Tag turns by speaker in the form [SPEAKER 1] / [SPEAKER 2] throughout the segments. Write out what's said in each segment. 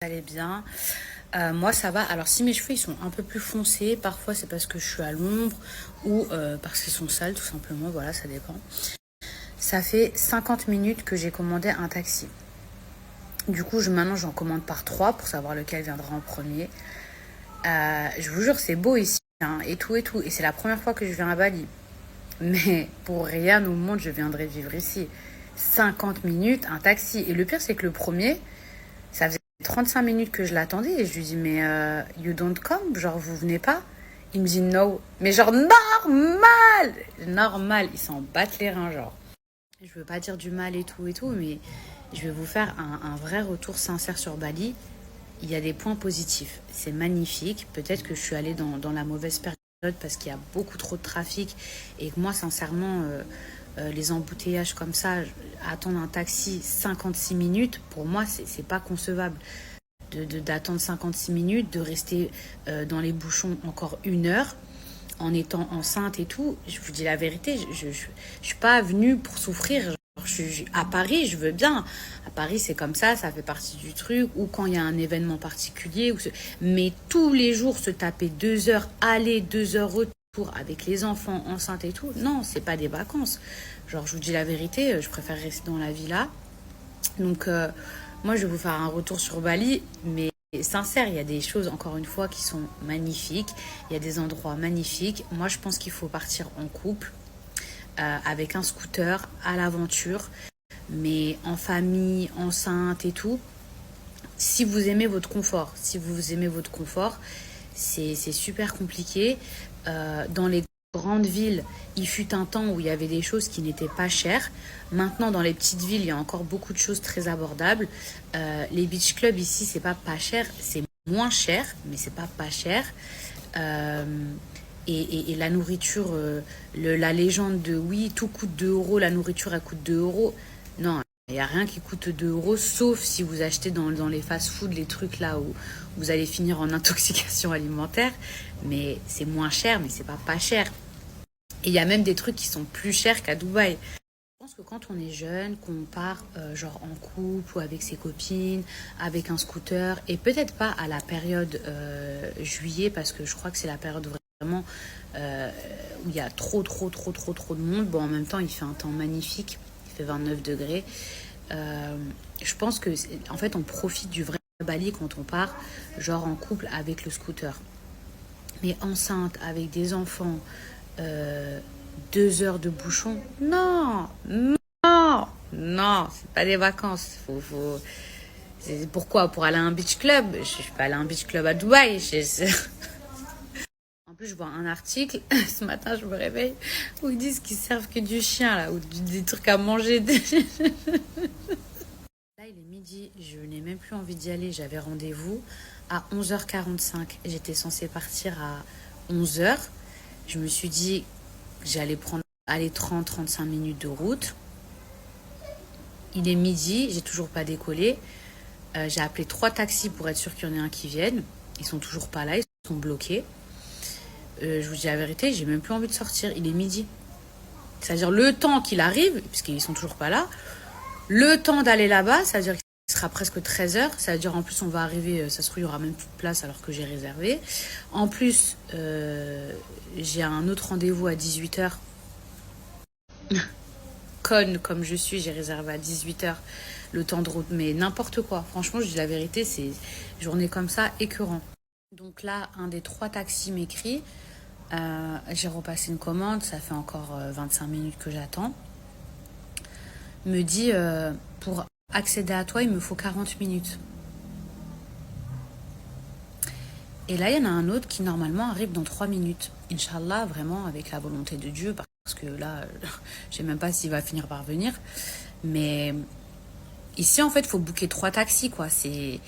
[SPEAKER 1] Allez bien. Moi ça va. Alors si mes cheveux ils sont un peu plus foncés, parfois c'est parce que je suis à l'ombre ou parce qu'ils sont sales tout simplement, voilà ça dépend. Ça fait 50 minutes que j'ai commandé un taxi. Du coup maintenant j'en commande par 3 pour savoir lequel viendra en premier. Je vous jure c'est beau ici hein, et tout et tout. Et c'est la première fois que je viens à Bali. Mais pour rien au monde je viendrai vivre ici. 50 minutes, un taxi. Et le pire c'est que le premier, ça faisait 35 minutes que je l'attendais et je lui dis mais you don't come, genre vous venez pas. Il me dit no, mais genre normal, normal, ils s'en battent les reins genre. Je veux pas dire du mal et tout, mais je vais vous faire un vrai retour sincère sur Bali. Il y a des points positifs, c'est magnifique. Peut-être que je suis allée dans la mauvaise période parce qu'il y a beaucoup trop de trafic et que moi sincèrement les embouteillages comme ça, attendre un taxi 56 minutes, pour moi, c'est pas concevable. D'attendre 56 minutes, de rester dans les bouchons encore 1 heure, en étant enceinte et tout. Je vous dis la vérité, je suis pas venue pour souffrir. Genre, à Paris, je veux bien. À Paris, c'est comme ça fait partie du truc. Ou quand il y a un événement particulier. Mais tous les jours, se taper 2 heures aller, 2 heures retour avec les enfants enceintes et tout, non, c'est pas des vacances. Genre, je vous dis la vérité, je préfère rester dans la villa. Donc, moi, je vais vous faire un retour sur Bali, mais sincère, il y a des choses, encore une fois, qui sont magnifiques. Il y a des endroits magnifiques. Moi, je pense qu'il faut partir en couple, avec un scooter, à l'aventure, mais en famille, enceinte et tout. Si vous aimez votre confort, c'est super compliqué. Dans les grandes villes, il fut un temps où il y avait des choses qui n'étaient pas chères. Maintenant, dans les petites villes, il y a encore beaucoup de choses très abordables. Les beach clubs ici, c'est pas cher, c'est moins cher, mais c'est pas cher. Euh, et la nourriture, la légende de oui, tout coûte 2 euros, la nourriture elle coûte 2 euros. Non, il n'y a rien qui coûte 2 euros, sauf si vous achetez dans les fast-food, les trucs là où vous allez finir en intoxication alimentaire. Mais c'est moins cher, mais c'est pas cher. Et il y a même des trucs qui sont plus chers qu'à Dubaï. Je pense que quand on est jeune, qu'on part genre en couple ou avec ses copines, avec un scooter, et peut-être pas à la période juillet, parce que je crois que c'est la période vraiment où il y a trop de monde. Bon, en même temps, il fait un temps magnifique, il fait 29 degrés. Je pense que, en fait, on profite du vrai Bali quand on part, genre en couple avec le scooter. Mais enceinte, avec des enfants, euh, 2 heures de bouchon, non, non, non, c'est pas des vacances. Pourquoi? Pour aller à un beach club? Je suis pas allée à un beach club à Dubaï. En plus, je vois un article, ce matin, je me réveille, où ils disent qu'ils servent que du chien, là, ou des trucs à manger. Là, il est midi, je n'ai même plus envie d'y aller. J'avais rendez-vous à 11h45. J'étais censée partir à 11h. Je me suis dit que j'allais prendre aller 30-35 minutes de route. Il est midi, j'ai toujours pas décollé. J'ai appelé 3 taxis pour être sûr qu'il y en ait un qui vienne. Ils sont toujours pas là, ils sont bloqués. Je vous dis la vérité, j'ai même plus envie de sortir. Il est midi. C'est-à-dire le temps qu'il arrive, puisqu'ils sont toujours pas là, le temps d'aller là-bas, c'est-à-dire qu'il sera presque 13h. C'est-à-dire en plus on va arriver, ça se trouve il y aura même plus de place alors que j'ai réservé. En plus, j'ai un autre rendez-vous à 18h. Conne comme je suis, j'ai réservé à 18h le temps de route. Mais n'importe quoi. Franchement, je dis la vérité, c'est journée comme ça, écœurant. Donc là, un des 3 taxis m'écrit. J'ai repassé une commande, ça fait encore 25 minutes que j'attends. Me dit, pour accéder à toi, il me faut 40 minutes. Et là, il y en a un autre qui normalement arrive dans 3 minutes. Inch'Allah, vraiment, avec la volonté de Dieu, parce que là, je sais même pas s'il va finir par venir. Mais ici, en fait, il faut booker 3 taxis, quoi. C'est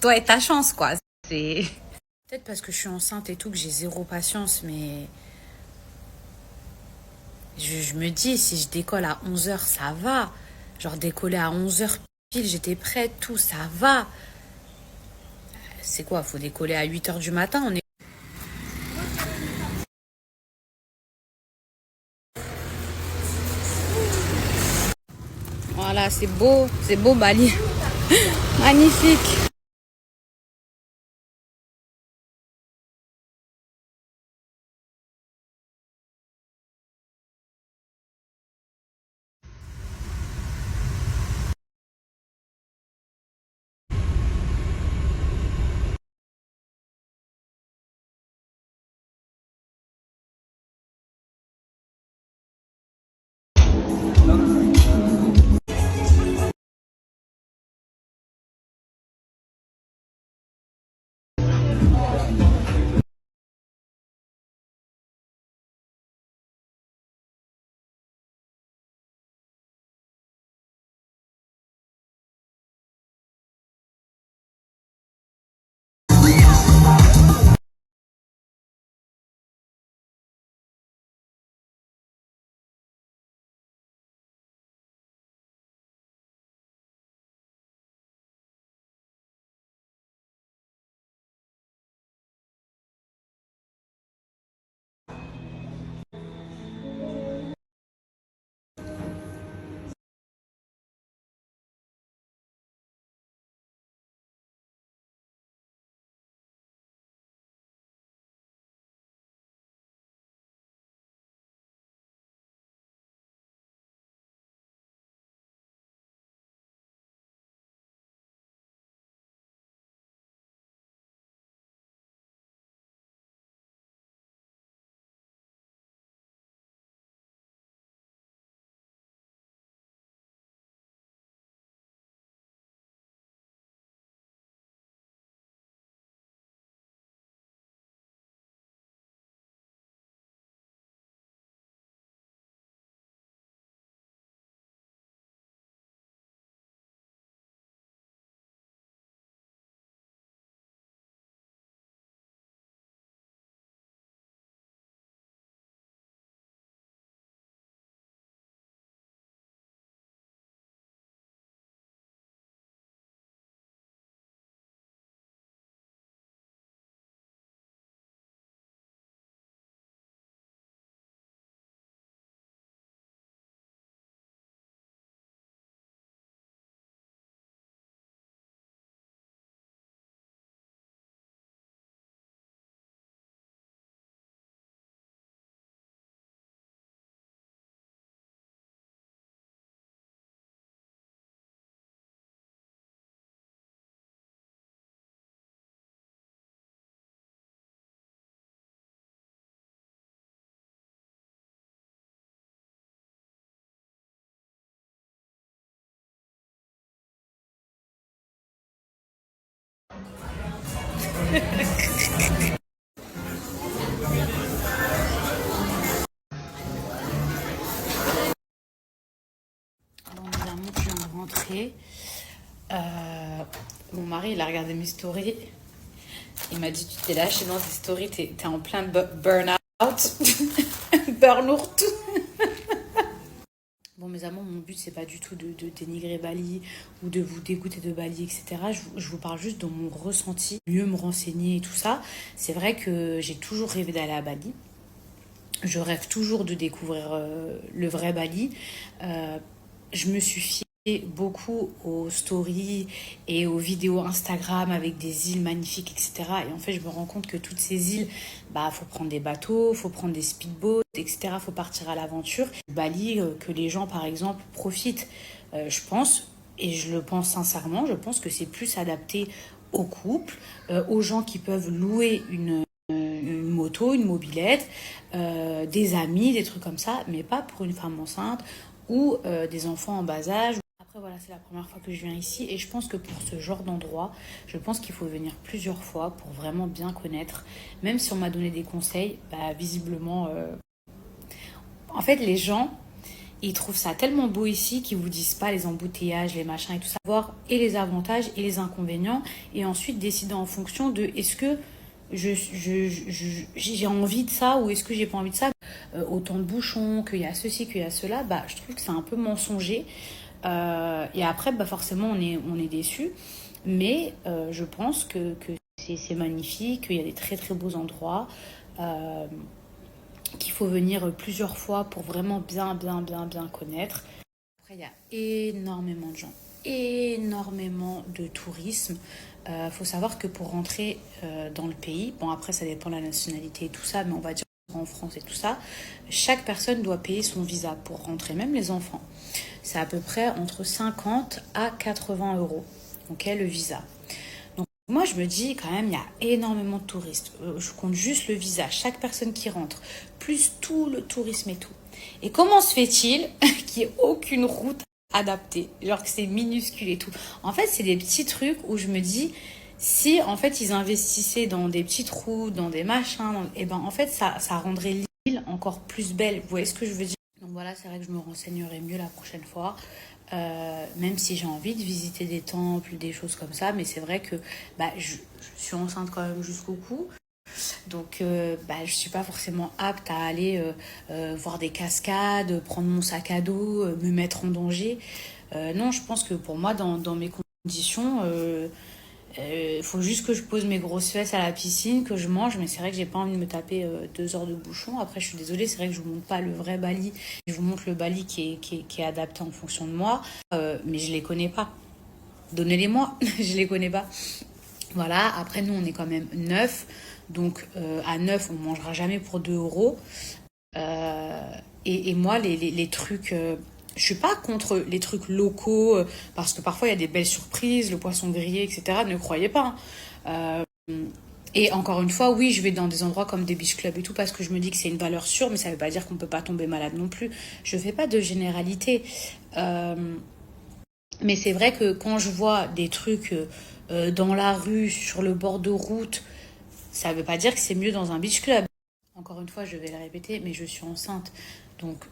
[SPEAKER 1] toi et ta chance, quoi. C'est peut-être parce que je suis enceinte et tout que j'ai zéro patience, mais je me dis, si je décolle à 11h, ça va. Genre, décoller à 11h pile, j'étais prête, tout, ça va. C'est quoi? Faut décoller à 8h du matin. On est... Voilà, c'est beau Bali. Magnifique. Alors, évidemment, je viens de rentrer. Mon mari, il a regardé mes stories. Il m'a dit, tu t'es lâché dans tes stories, t'es en plein burn-out. Burn-out. Bon, mes amours, mon but, c'est pas du tout de dénigrer Bali ou de vous dégoûter de Bali, etc. Je vous parle juste de mon ressenti, mieux me renseigner et tout ça. C'est vrai que j'ai toujours rêvé d'aller à Bali. Je rêve toujours de découvrir le vrai Bali. Je me suis fiée beaucoup aux stories et aux vidéos Instagram avec des îles magnifiques, etc. Et en fait, je me rends compte que toutes ces îles, bah, faut prendre des bateaux, faut prendre des speedboats, etc. Faut partir à l'aventure. Bali, que les gens, par exemple, profitent. Je pense, et je le pense sincèrement, je pense que c'est plus adapté aux couples, aux gens qui peuvent louer une moto, une mobilette, des amis, des trucs comme ça, mais pas pour une femme enceinte ou des enfants en bas âge. Après, voilà, c'est la première fois que je viens ici et je pense que pour ce genre d'endroit, je pense qu'il faut venir plusieurs fois pour vraiment bien connaître. Même si on m'a donné des conseils, bah, visiblement, en fait, les gens, ils trouvent ça tellement beau ici qu'ils vous disent pas les embouteillages, les machins et tout ça. Voir et les avantages et les inconvénients et ensuite décider en fonction de est-ce que j'ai envie de ça ou est-ce que j'ai pas envie de ça. Autant de bouchons, qu'il y a ceci, qu'il y a cela, bah, je trouve que c'est un peu mensonger. Et après, bah, forcément, on est déçu. Mais je pense que c'est magnifique, qu'il y a des très très beaux endroits, euh, qu'il faut venir plusieurs fois pour vraiment bien, bien, bien, bien connaître. Après, il y a énormément de gens. énormément de tourisme. Faut savoir que pour rentrer dans le pays, bon après ça dépend de la nationalité et tout ça, mais on va dire en France et tout ça, chaque personne doit payer son visa pour rentrer, même les enfants. C'est à peu près entre 50 à 80 euros, ok, le visa. Donc moi je me dis quand même, il y a énormément de touristes. Je compte juste le visa, chaque personne qui rentre, plus tout le tourisme et tout. Et comment se fait-il qu'il n'y ait aucune route adaptée, genre que c'est minuscule et tout. En fait, c'est des petits trucs où je me dis, si en fait ils investissaient dans des petites routes, dans des machins, et ben en fait ça rendrait l'île encore plus belle. Vous voyez ce que je veux dire? Donc voilà, c'est vrai que je me renseignerai mieux la prochaine fois. Même si j'ai envie de visiter des temples, des choses comme ça, mais c'est vrai que je suis enceinte quand même jusqu'au cou. Donc, je suis pas forcément apte à aller voir des cascades, prendre mon sac à dos, me mettre en danger. Non, je pense que pour moi, dans mes conditions, faut juste que je pose mes grosses fesses à la piscine, que je mange, mais c'est vrai que j'ai pas envie de me taper 2 heures de bouchon. Après, je suis désolée, c'est vrai que je vous montre pas le vrai Bali, je vous montre le Bali qui est adapté en fonction de moi, mais je les connais pas. Donnez-les-moi, je les connais pas. Voilà, après nous on est quand même 9, donc à 9 on mangera jamais pour 2 euros. Et moi les trucs, je suis pas contre les trucs locaux, parce que parfois il y a des belles surprises, le poisson grillé, etc. Ne croyez pas, hein. Et encore une fois, oui, je vais dans des endroits comme des beach clubs et tout parce que je me dis que c'est une valeur sûre, mais ça veut pas dire qu'on peut pas tomber malade non plus. Je fais pas de généralité. Mais c'est vrai que quand je vois des trucs dans la rue, sur le bord de route, ça veut pas dire que c'est mieux dans un beach club. Encore une fois, je vais le répéter, mais je suis enceinte. Donc,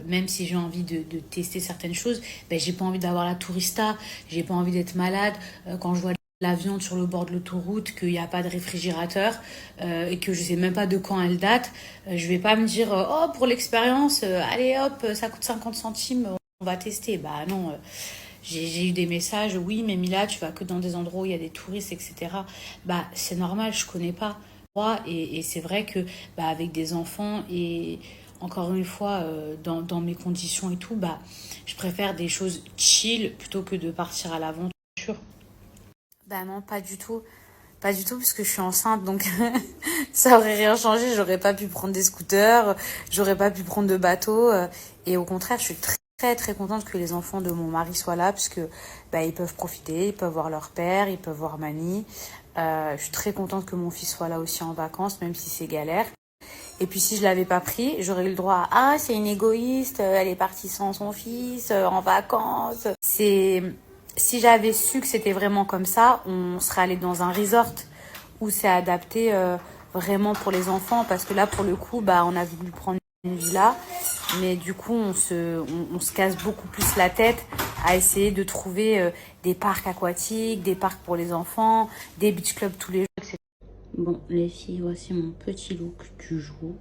[SPEAKER 1] même si j'ai envie de tester certaines choses, j'ai pas envie d'avoir la tourista, j'ai pas envie d'être malade. Quand je vois la viande sur le bord de l'autoroute, qu'il n'y a pas de réfrigérateur et que je sais même pas de quand elle date, je vais pas me dire oh pour l'expérience, allez hop, ça coûte 50 centimes, on va tester. Bah non. J'ai eu des messages, oui, mais Mila, tu vas que dans des endroits où il y a des touristes, etc. C'est normal, je connais pas. Et c'est vrai que, avec des enfants et encore une fois, dans mes conditions et tout, je préfère des choses chill plutôt que de partir à l'aventure. Bah non, pas du tout. Pas du tout, puisque je suis enceinte, donc ça aurait rien changé. J'aurais pas pu prendre des scooters, j'aurais pas pu prendre de bateau. Et au contraire, je suis très très contente que les enfants de mon mari soient là, puisque ils peuvent profiter, ils peuvent voir leur père, ils peuvent voir mamie. Je suis très contente que mon fils soit là aussi en vacances, même si c'est galère. Et puis si je l'avais pas pris, j'aurais eu le droit à ah c'est une égoïste, elle est partie sans son fils en vacances. C'est si j'avais su que c'était vraiment comme ça, on serait allé dans un resort où c'est adapté vraiment pour les enfants parce que là pour le coup on a voulu prendre une villa, mais du coup on se casse beaucoup plus la tête à essayer de trouver des parcs aquatiques, des parcs pour les enfants, des beach clubs tous les jours, etc. Bon les filles, voici mon petit look du jour.